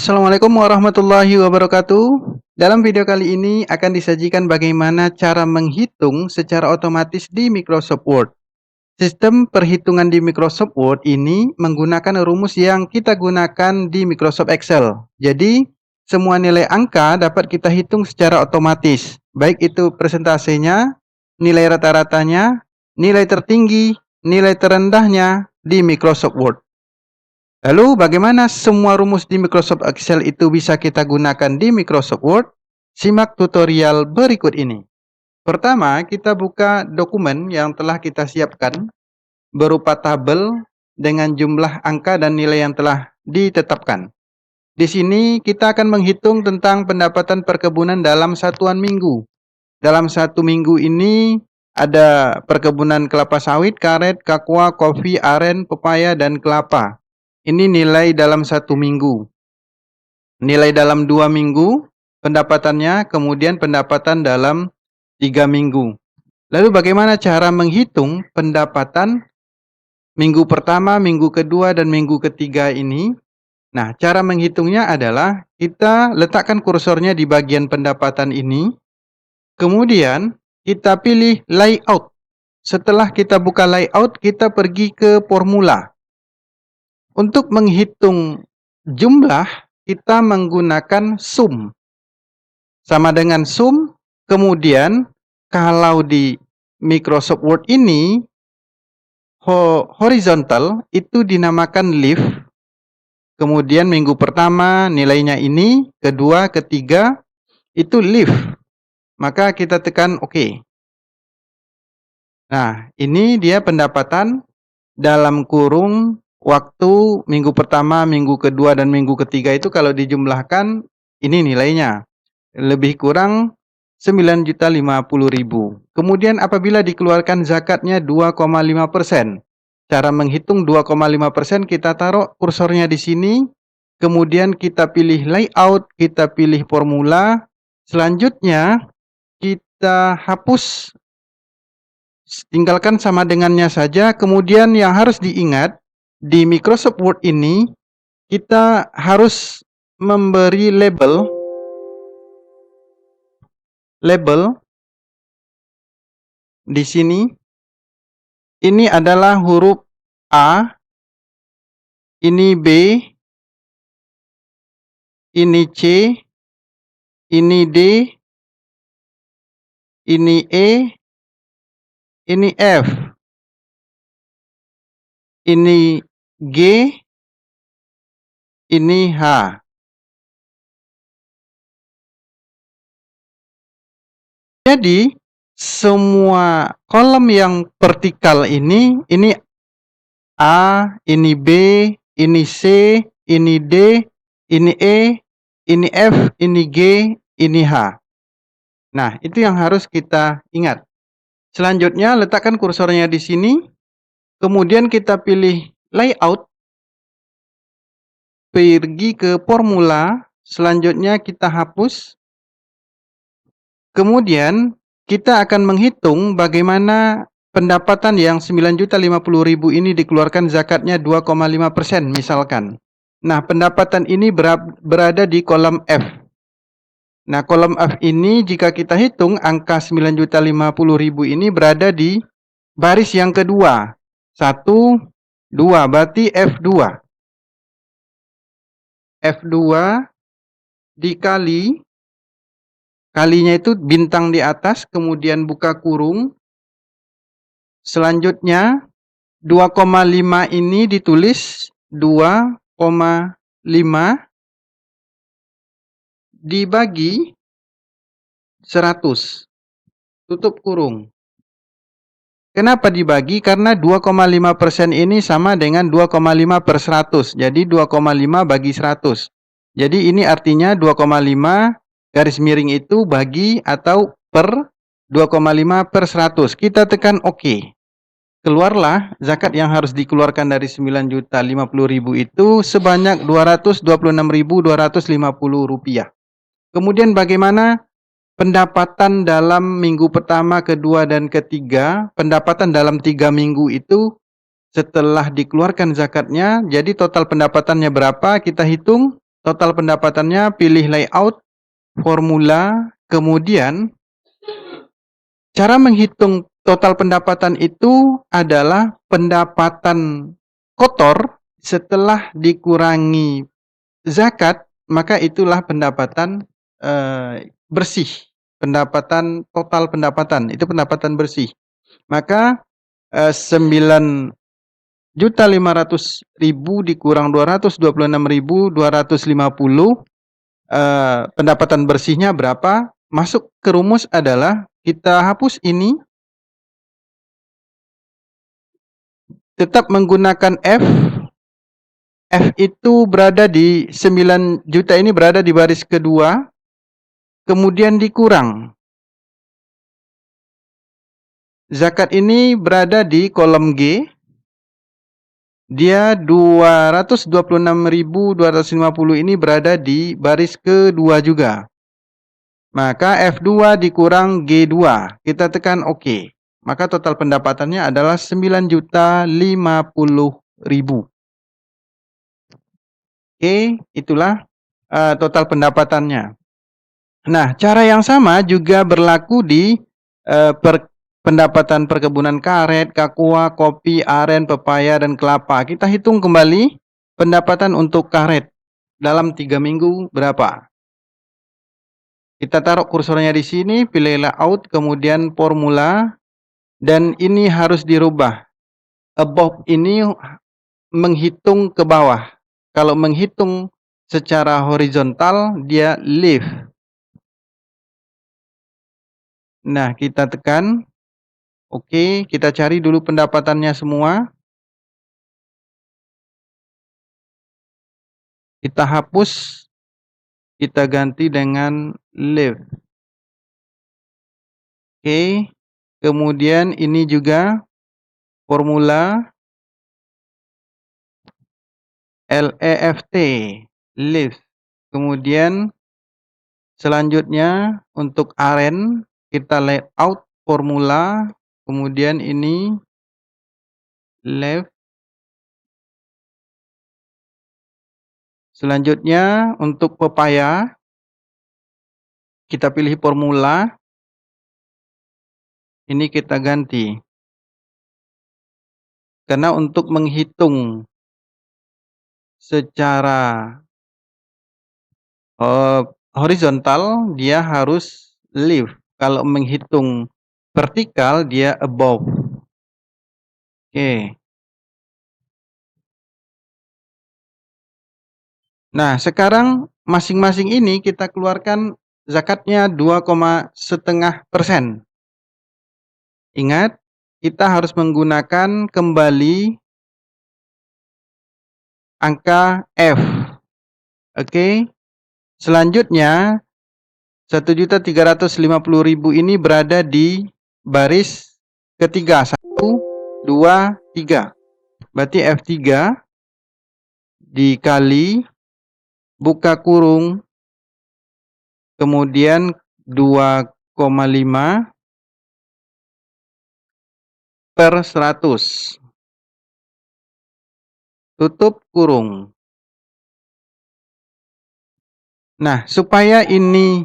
Assalamualaikum warahmatullahi wabarakatuh. Dalam video kali ini akan disajikan bagaimana cara menghitung secara otomatis di Microsoft Word. Sistem perhitungan di Microsoft Word ini menggunakan rumus yang kita gunakan di Microsoft Excel. Jadi, semua nilai angka dapat kita hitung secara otomatis. Baik itu persentasenya, nilai rata-ratanya, nilai tertinggi, nilai terendahnya di Microsoft Word. Lalu bagaimana semua rumus di Microsoft Excel itu bisa kita gunakan di Microsoft Word? Simak tutorial berikut ini. Pertama, kita buka dokumen yang telah kita siapkan berupa tabel dengan jumlah angka dan nilai yang telah ditetapkan. Di sini kita akan menghitung tentang pendapatan perkebunan dalam satuan minggu. Dalam satu minggu ini ada perkebunan kelapa sawit, karet, kakao, kopi, aren, pepaya, dan kelapa. Ini nilai dalam satu minggu. Nilai dalam 2 minggu pendapatannya, kemudian pendapatan dalam 3 minggu. Lalu bagaimana cara menghitung pendapatan minggu pertama, minggu kedua, dan minggu ketiga ini? Nah, cara menghitungnya adalah kita letakkan kursornya di bagian pendapatan ini. Kemudian kita pilih layout. Setelah kita buka layout, kita pergi ke formula. Untuk menghitung jumlah, kita menggunakan sum. Sama dengan sum, kemudian kalau di Microsoft Word ini, horizontal itu dinamakan leaf. Kemudian minggu pertama nilainya ini, kedua, ketiga, itu leaf. Maka kita tekan OK. Nah, ini dia pendapatan dalam kurung waktu minggu pertama, minggu kedua, dan minggu ketiga itu kalau dijumlahkan, ini nilainya. Lebih kurang 9.050.000. Kemudian apabila dikeluarkan zakatnya 2,5%. Cara menghitung 2,5%, kita taruh kursornya di sini. Kemudian kita pilih layout, kita pilih formula. Selanjutnya kita hapus. Tinggalkan sama dengannya saja. Kemudian yang harus diingat, di Microsoft Word ini, kita harus memberi label. Di sini, ini adalah huruf A, ini B, ini C, ini D, ini E, ini F, ini G, ini H. Jadi, semua kolom yang vertikal ini A, ini B, ini C, ini D, ini E, ini F, ini G, ini H. Nah, itu yang harus kita ingat. Selanjutnya, letakkan kursornya di sini. Kemudian kita pilih layout. Pergi ke formula. Selanjutnya kita hapus. Kemudian kita akan menghitung bagaimana pendapatan yang 9.050.000 ini dikeluarkan zakatnya 2,5% misalkan. Nah, pendapatan ini berada di kolom F. Nah, kolom F ini jika kita hitung angka 9.050.000 ini berada di baris yang kedua. 1, 2, berarti F2. F2 dikali, kalinya itu bintang di atas, kemudian buka kurung. Selanjutnya, 2,5 ini ditulis 2,5 dibagi 100. Tutup kurung. Kenapa dibagi? Karena 2,5% ini sama dengan 2,5 per 100. Jadi 2,5 bagi 100. Jadi ini artinya 2,5 garis miring itu bagi atau per 2,5 per 100. Kita tekan OK. Keluarlah zakat yang harus dikeluarkan dari 9.050.000 itu sebanyak Rp226.250. Kemudian bagaimana pendapatan dalam minggu pertama, kedua, dan ketiga? Pendapatan dalam 3 minggu itu setelah dikeluarkan zakatnya, jadi total pendapatannya berapa? Kita hitung total pendapatannya, pilih layout, formula, kemudian cara menghitung total pendapatan itu adalah pendapatan kotor setelah dikurangi zakat, maka itulah pendapatan bersih. Pendapatan total pendapatan, itu pendapatan bersih. Maka 9.500.000 dikurang 226.250, pendapatan bersihnya berapa? Masuk ke rumus adalah kita hapus ini, tetap menggunakan F. F itu berada di 9 juta, ini berada di baris kedua, kemudian dikurang. Zakat ini berada di kolom G, dia 226.250 ini berada di baris kedua juga. Maka F2 dikurang G2, kita tekan OK. Maka total pendapatannya adalah 9.050.000. Oke, itulah total pendapatannya. Nah, cara yang sama juga berlaku di pendapatan perkebunan karet, kakua, kopi, aren, pepaya, dan kelapa. Kita hitung kembali pendapatan untuk karet dalam 3 minggu berapa. Kita taruh kursornya di sini, pilih layout, kemudian formula, dan ini harus dirubah. Above ini menghitung ke bawah. Kalau menghitung secara horizontal, dia leave. Nah, kita tekan. Oke, kita cari dulu pendapatannya semua. Kita hapus. Kita ganti dengan leave. Oke, kemudian ini juga formula LEFT, leave. Kemudian selanjutnya untuk aren kita layout formula, kemudian ini left. Selanjutnya untuk pepaya kita pilih formula, ini kita ganti. Karena untuk menghitung secara horizontal dia harus leave. Kalau menghitung vertikal dia above. Oke. Nah, sekarang masing-masing ini kita keluarkan zakatnya 2,5%. Ingat, kita harus menggunakan kembali angka F. Oke. Selanjutnya 1.350.000 ini berada di baris ketiga, 1, 2, 3. Berarti F3 dikali buka kurung, kemudian 2,5 per 100. Tutup kurung. Nah, supaya ini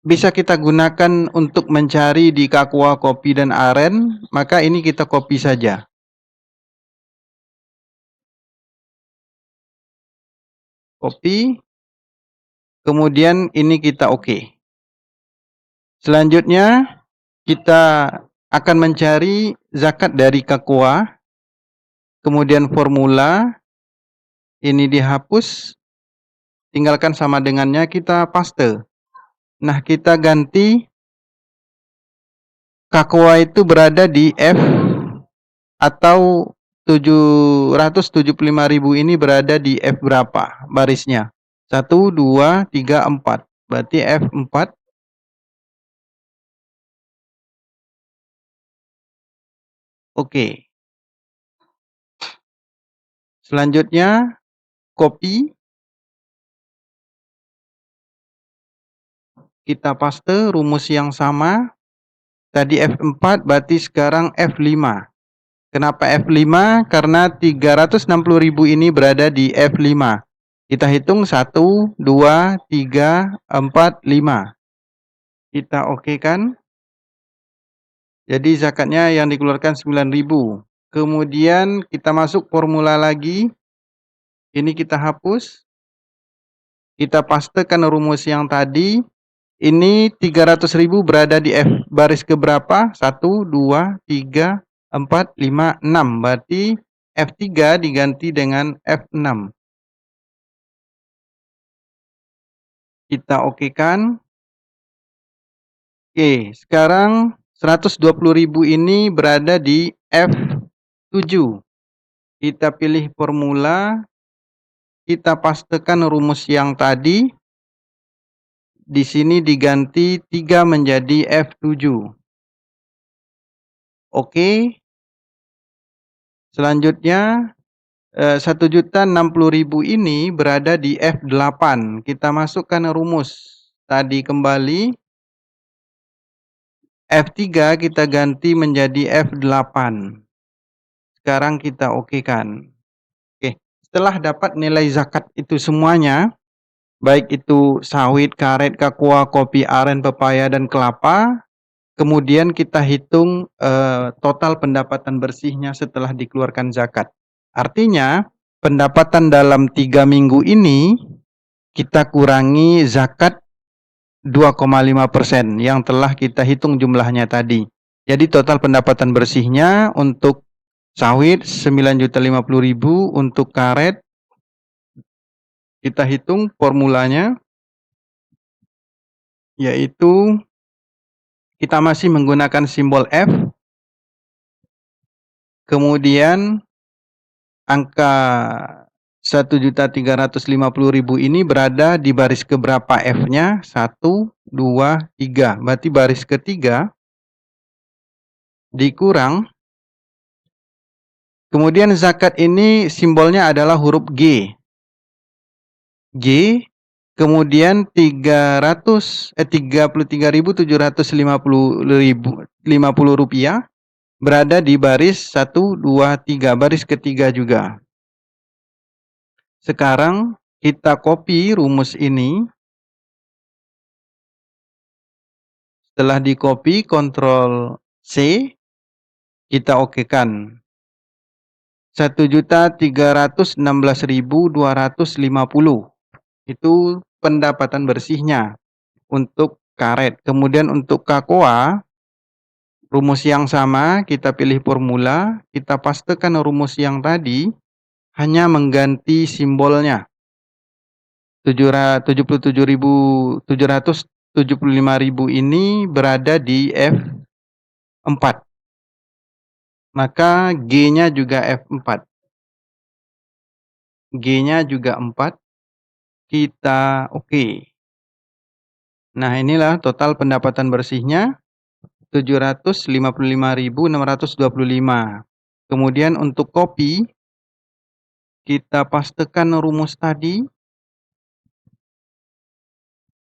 bisa kita gunakan untuk mencari di kakua, kopi, dan aren, maka ini kita copy saja. Copy. Kemudian ini kita OK. Selanjutnya kita akan mencari zakat dari kakua, kemudian formula, ini dihapus, tinggalkan sama dengannya, kita paste. Nah, kita ganti kakua itu berada di F, atau 775.000 ini berada di F berapa barisnya? 1, 2, 3, 4. Berarti F4. Oke. Selanjutnya copy. Kita paste rumus yang sama. Tadi F4, berarti sekarang F5. Kenapa F5? Karena 360.000 ini berada di F5. Kita hitung 1, 2, 3, 4, 5. Kita okekan. Jadi zakatnya yang dikeluarkan 9.000. Kemudian kita masuk formula lagi. Ini kita hapus. Kita pastekan rumus yang tadi. Ini 300.000 berada di F baris keberapa? 1, 2, 3, 4, 5, 6. Berarti F3 diganti dengan F6. Kita okekan. Oke, sekarang 120.000 ini berada di F7. Kita pilih formula. Kita pastekan rumus yang tadi. Di sini diganti 3 menjadi F7. Oke. Selanjutnya 1.060.000 ini berada di F8. Kita masukkan rumus tadi kembali. F3 kita ganti menjadi F8. Sekarang kita okekan. Oke, setelah dapat nilai zakat itu semuanya, baik itu sawit, karet, kakao, kopi, aren, pepaya, dan kelapa, kemudian kita hitung total pendapatan bersihnya setelah dikeluarkan zakat. Artinya, pendapatan dalam 3 minggu ini, kita kurangi zakat 2,5% yang telah kita hitung jumlahnya tadi. Jadi total pendapatan bersihnya untuk sawit 9.050.000, untuk karet kita hitung formulanya, yaitu kita masih menggunakan simbol F, kemudian angka 1.350.000 ini berada di baris keberapa F-nya? 1, 2, 3. Berarti baris ketiga dikurang. Kemudian zakat ini simbolnya adalah huruf G. G, kemudian 33.750 rupiah berada di baris 1, 2, 3, baris ketiga juga. Sekarang kita copy rumus ini. Setelah di copy, Ctrl C, kita okekan. 1.316.250 itu pendapatan bersihnya untuk karet. Kemudian untuk kakao, rumus yang sama, kita pilih formula, kita pastekan rumus yang tadi, hanya mengganti simbolnya. 77.775.000 ini berada di F4. Maka G-nya juga F4. G-nya juga 4. Kita oke. Nah, inilah total pendapatan bersihnya 755.625. Kemudian untuk kopi, kita pastekan rumus tadi.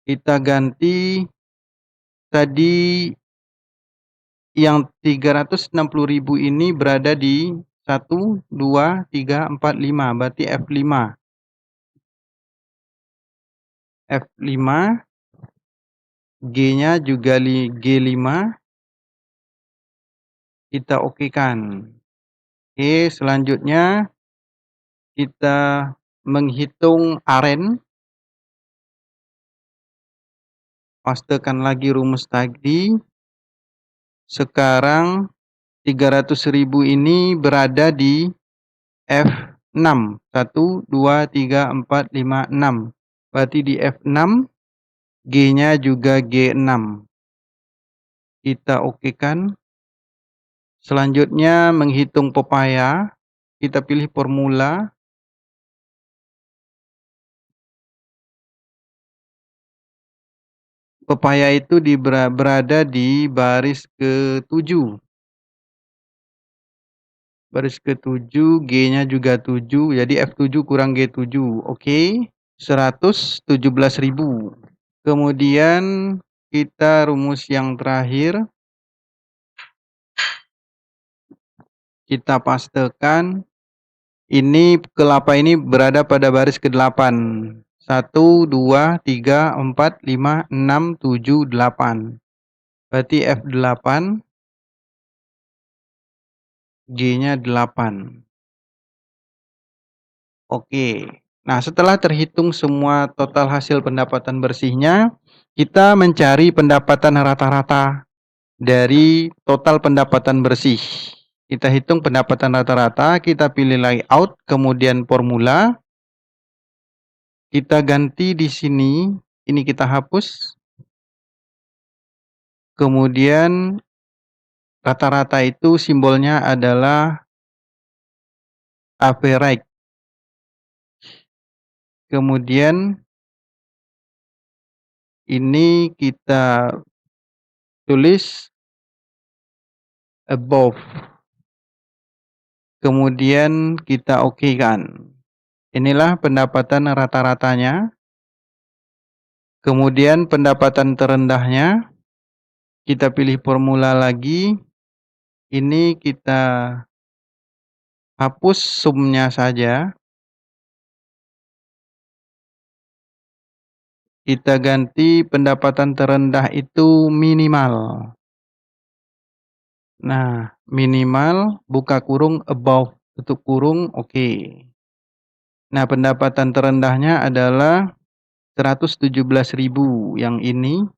Kita ganti tadi yang 360.000 ini berada di 1, 2, 3, 4, 5. Berarti F5. F5. G-nya juga G5. Kita okekan. Oke, selanjutnya kita menghitung aren. Pastekan lagi rumus tadi. Sekarang 300.000 ini berada di F6. 1, 2, 3, 4, 5, 6. Berarti di F6. G-nya juga G6. Kita okekan. Selanjutnya menghitung pepaya. Kita pilih formula. Pepaya itu berada di baris ke-7. Baris ke-7, G-nya juga 7, jadi F7 kurang G7. Oke, 117.000. Kemudian kita rumus yang terakhir. Kita pastekan Ini ke-8 ini berada pada baris ke-8. 1, 2, 3, 4, 5, 6, 7, 8. Berarti F8, G-nya 8. Oke. Nah, setelah terhitung semua total hasil pendapatan bersihnya, kita mencari pendapatan rata-rata dari total pendapatan bersih. Kita hitung pendapatan rata-rata, kita pilih layout, kemudian formula, kita ganti di sini, ini kita hapus, kemudian rata-rata itu simbolnya adalah average. Kemudian ini kita tulis above. Kemudian kita okekan. Inilah pendapatan rata-ratanya. Kemudian pendapatan terendahnya, kita pilih formula lagi. Ini kita hapus sumnya saja. Kita ganti pendapatan terendah itu minimal. Nah, minimal buka kurung above tutup kurung oke. Nah, pendapatan terendahnya adalah 117.000 yang ini.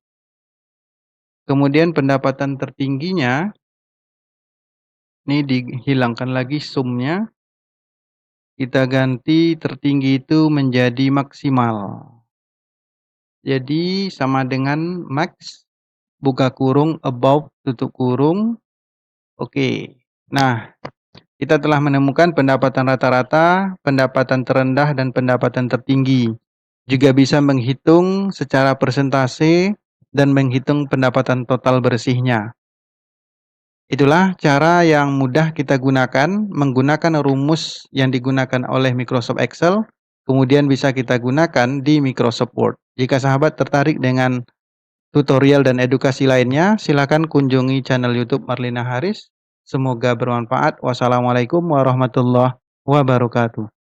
Kemudian pendapatan tertingginya ini dihilangkan lagi sumnya. Kita ganti tertinggi itu menjadi maksimal. Jadi sama dengan max buka kurung above tutup kurung. Oke. Nah, kita telah menemukan pendapatan rata-rata, pendapatan terendah, dan pendapatan tertinggi. Juga bisa menghitung secara persentase dan menghitung pendapatan total bersihnya. Itulah cara yang mudah kita gunakan, menggunakan rumus yang digunakan oleh Microsoft Excel, kemudian bisa kita gunakan di Microsoft Word. Jika sahabat tertarik dengan tutorial dan edukasi lainnya, silakan kunjungi channel YouTube Marlina Haris. Semoga bermanfaat. Wassalamualaikum warahmatullahi wabarakatuh.